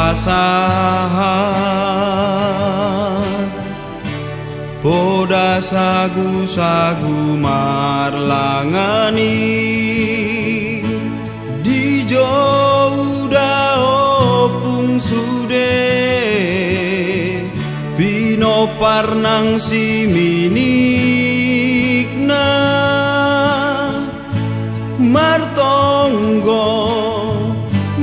pasahan poda sagu-sagu marlangani di jauh opung sude pino parnang si minikna martonggo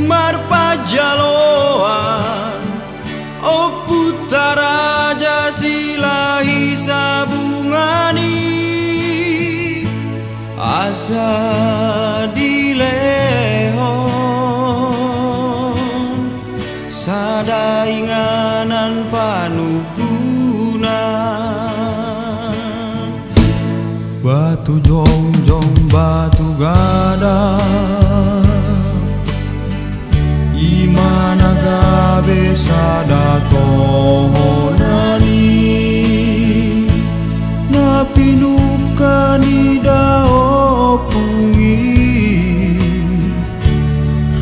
marpajaloan o putaraja silahi sabungani asa dilehon sadainganan panukunan batu jongjong batu gada imana gabe sadatohonani napinukani daopungi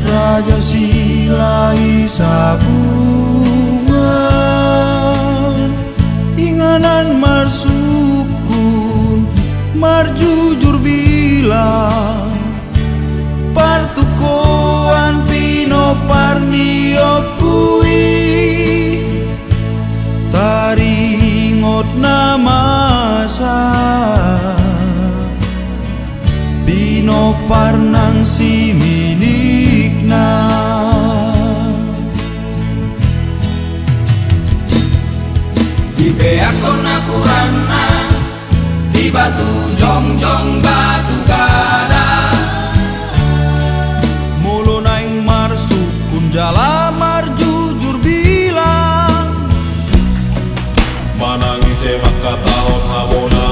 raja silai sabungan inganan marsukun marjujur bilang partukoan pino parnio pui taringot namasa pino parnang si minikna di beakon akurana di batu jongjong batu gada mulu naing marsukun jalamar jujur bilang manangise maka tahun habona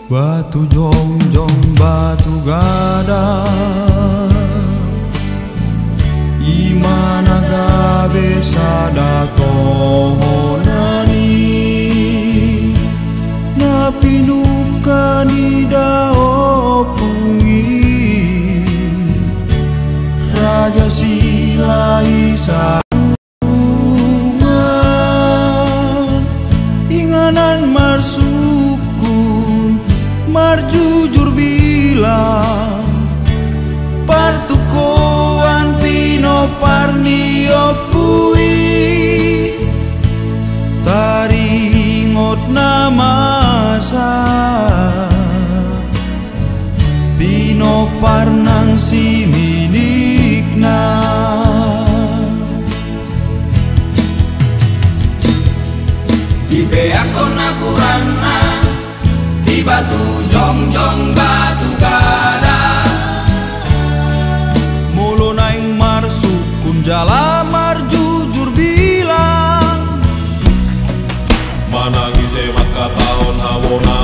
batu jongjong batu gada imana gabe sadatohonani napinukani daopungi raja silai sabungan inganan marsukun marjujur bilang partukoan pino parnio pui taringot namasa pino parnang si minikna di beakon aku rana, di batu jongjong batu gada. Mulu naing marsu kunjala mar jujur bilang, manangise maka taon hawona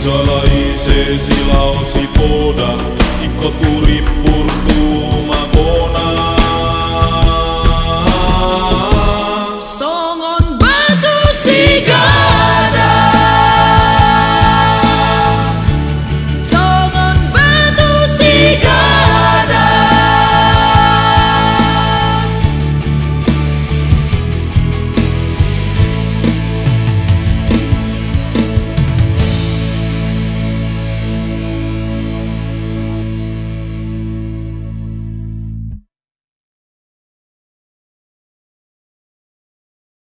Jalai se silau si poda ikut urip